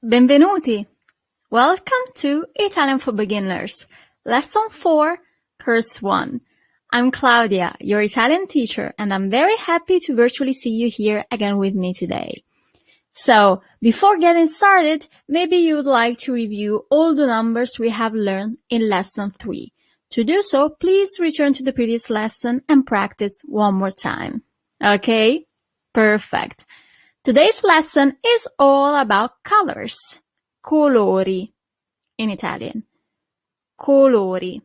Benvenuti! Welcome to Italian for Beginners, Lesson 4, Course 1. I'm Claudia, your Italian teacher, and I'm very happy to virtually see you here again with me today. So, before getting started, maybe you would like to review all the numbers we have learned in Lesson 3. To do so, please return to the previous lesson and practice one more time. Okay? Perfect. Today's lesson is all about colors. Colori in Italian. Colori.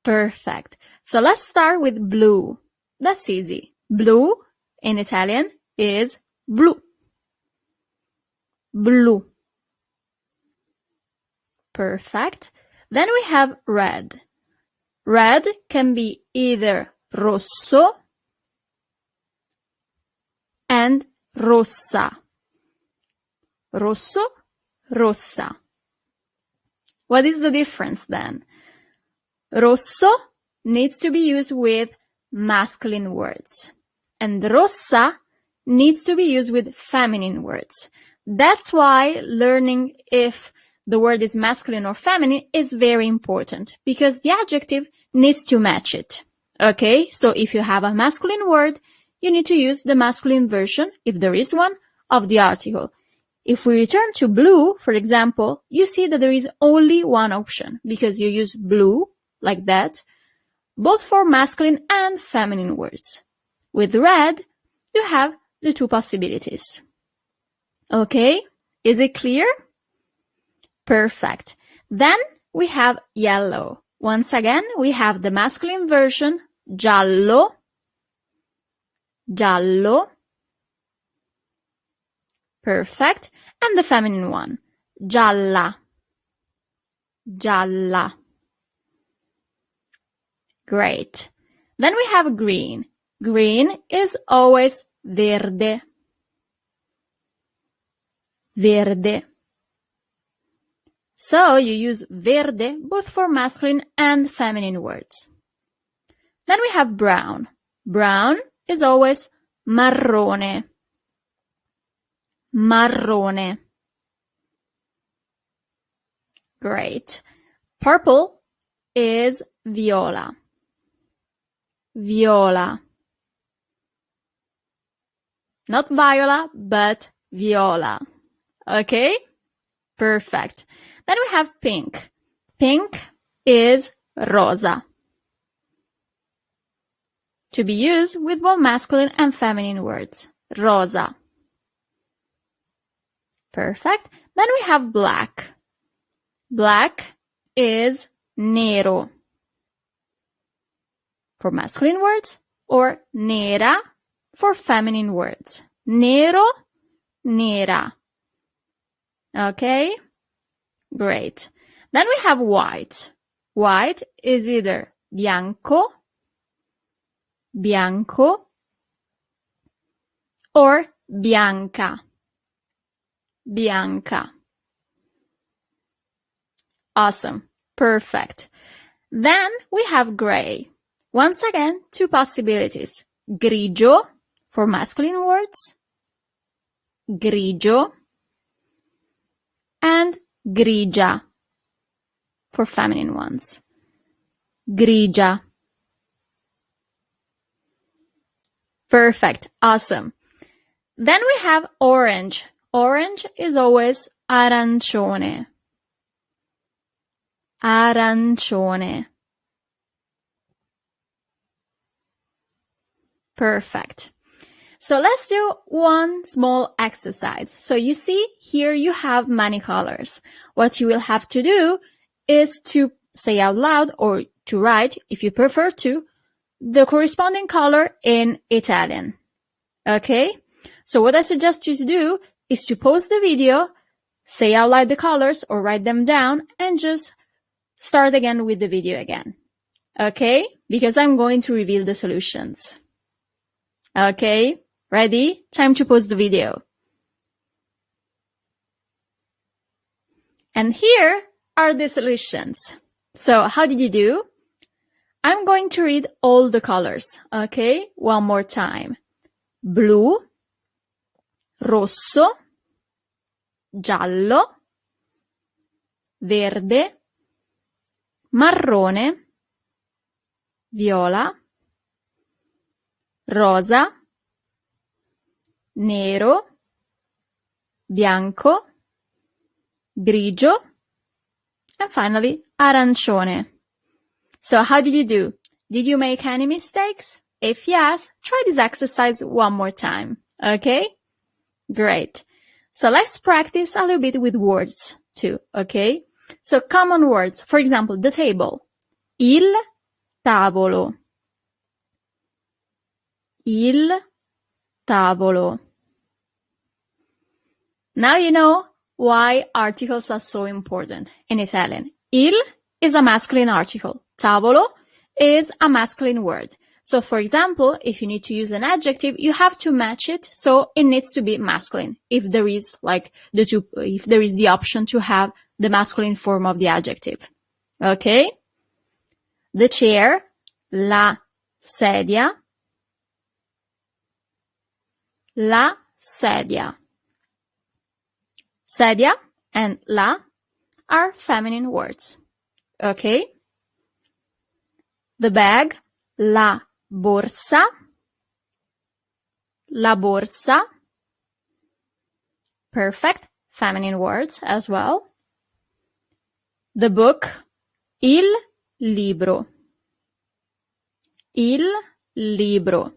Perfect. So let's start with blue. That's easy. Blue in Italian is blu. Blu. Perfect. Then we have red. Red can be either rosso and rossa. Rosso, rossa. What is the difference then? Rosso needs to be used with masculine words, and rossa needs to be used with feminine words. That's why learning if the word is masculine or feminine is very important, because the adjective needs to match it. Okay, so if you have a masculine word, you need to use the masculine version, if there is one, of the article. If we return to blue, for example, you see that there is only one option, because you use blue, like that, both for masculine and feminine words. With red, you have the two possibilities. Okay, is it clear? Perfect. Then we have yellow. Once again, we have the masculine version, giallo, giallo. Perfect. And the feminine one, gialla, gialla. Great. Then we have green. Green is always verde, verde. So you use verde both for masculine and feminine words. Then we have brown. Brown is always marrone, marrone. Great. Purple is viola, viola. Not viola, but viola. Okay? Perfect. Then we have pink. Pink is rosa, to be used with both masculine and feminine words. Rosa. Perfect. Then we have black. Black is nero for masculine words, or nera for feminine words. Nero, nera. Okay? Great. Then we have white. White is either bianco, bianco, or bianca, bianca. Awesome. Perfect. Then we have gray. Once again, two possibilities. Grigio for masculine words, grigio, and grigia for feminine ones. Grigia. Perfect. Awesome. Then we have orange. Orange is always arancione, arancione. Perfect. So let's do one small exercise. So you see here you have many colors. What you will have to do is to say out loud, or to write, if you prefer to, the corresponding color in Italian. Okay? So what I suggest you to do is to pause the video, say out loud the colors or write them down, and just start again with the video again. Okay? Because I'm going to reveal the solutions. Okay? Ready? Time to pause the video. And here are the solutions. So how did you do? I'm going to read all the colors. Okay? One more time. Blu, rosso, giallo, verde, marrone, viola, rosa, nero, bianco, grigio, and finally arancione. So how did you do? Did you make any mistakes? If yes, try this exercise one more time, okay? Great. So let's practice a little bit with words too, okay? So common words, for example, the table. Il tavolo. Il tavolo. Now you know why articles are so important in Italian. Il is a masculine article. Tavolo is a masculine word. So for example, if you need to use an adjective, you have to match it so it needs to be masculine. If there is if there is the option to have the masculine form of the adjective. Okay? The chair, la sedia. La sedia. Sedia and la are feminine words. Okay? The bag, la borsa. La borsa. Perfect. Feminine words as well. The book, il libro. Il libro.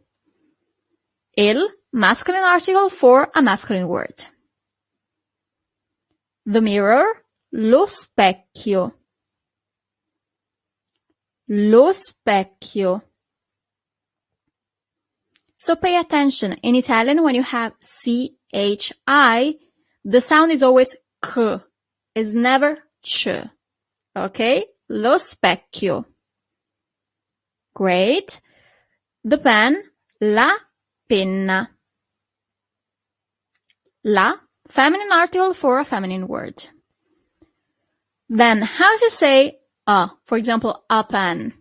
Il, masculine article for a masculine word. The mirror, lo specchio. Lo specchio. So pay attention. In Italian, when you have CHI, the sound is always k. It's never ch. Okay? Lo specchio. Great. The pen, la penna. La, feminine article for a feminine word. Then, how to say for example, a pen?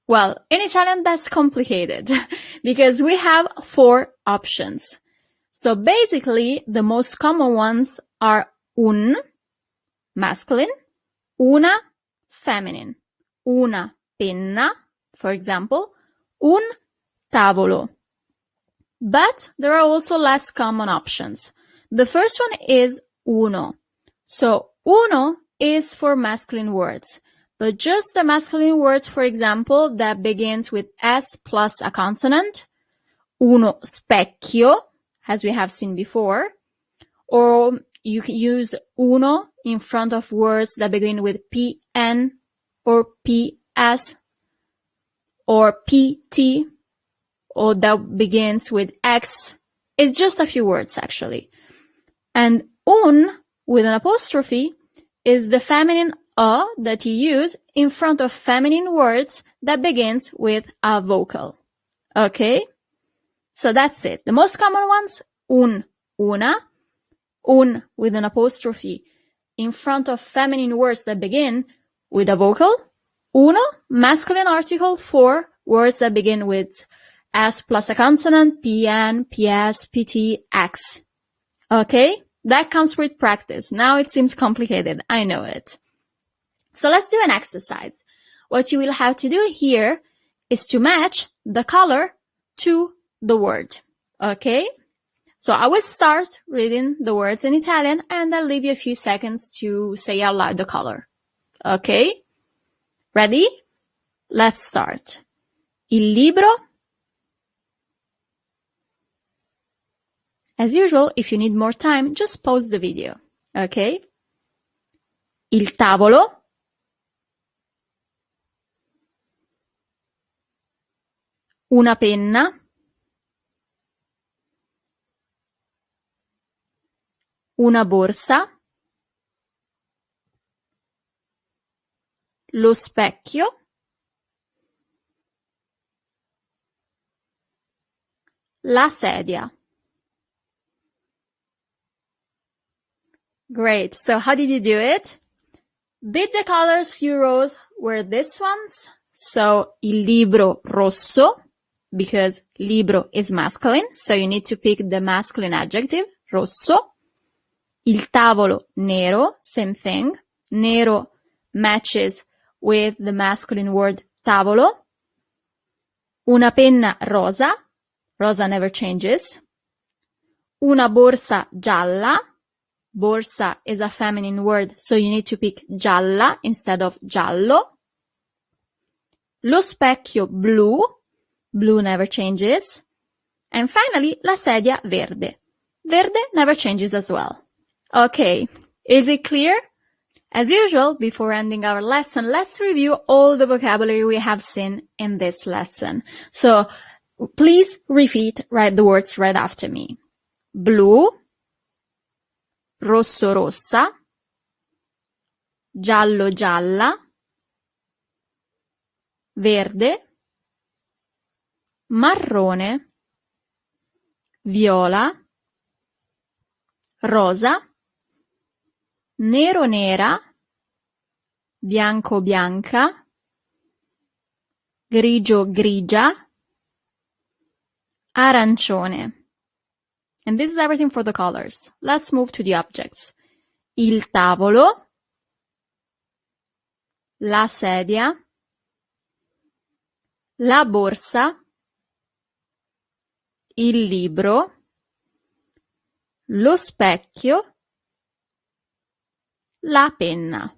Well, in Italian, that's complicated because we have 4 options. So basically, the most common ones are un, masculine, una, feminine, una penna, for example, un tavolo. But there are also less common options. The first one is uno. So uno is for masculine words, but just the masculine words, for example, that begins with S plus a consonant, uno specchio, as we have seen before, or you can use uno in front of words that begin with PN or PS or PT, or that begins with X. It's just a few words, actually. And un, with an apostrophe, is the feminine a that you use in front of feminine words that begins with a vocal. Okay? So that's it. The most common ones, un, una, un with an apostrophe in front of feminine words that begin with a vocal, uno, masculine article for words that begin with S plus a consonant, PN, PS, PT, X. Okay? That comes with practice. Now it seems complicated. I know it. So let's do an exercise. What you will have to do here is to match the color to the word. Okay? So I will start reading the words in Italian and I'll leave you a few seconds to say out loud the color. Okay? Ready? Let's start. Il libro. As usual, if you need more time, just pause the video. Okay? Il tavolo. Una penna. Una borsa. Lo specchio. La sedia. Great. So how did you do it? Did the colors you wrote were these ones? So il libro rosso, because libro is masculine, so you need to pick the masculine adjective, rosso. Il tavolo nero, same thing. Nero matches with the masculine word tavolo. Una penna rosa. Rosa never changes. Una borsa gialla. Borsa is a feminine word, so you need to pick gialla instead of giallo. Lo specchio blu. Blue never changes. And finally, la sedia verde. Verde never changes as well. Okay, is it clear? As usual, before ending our lesson, let's review all the vocabulary we have seen in this lesson. So, please write the words right after me. Blu, rosso rossa, giallo gialla, verde, marrone, viola, rosa, nero nera, bianco bianca, grigio grigia, arancione. And this is everything for the colors. Let's move to the objects. Il tavolo, la sedia, la borsa, il libro, lo specchio, la penna.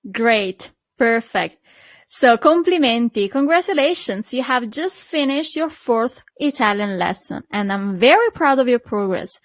Great, perfect. So, complimenti, congratulations, you have just finished your 4th Italian lesson, and I'm very proud of your progress.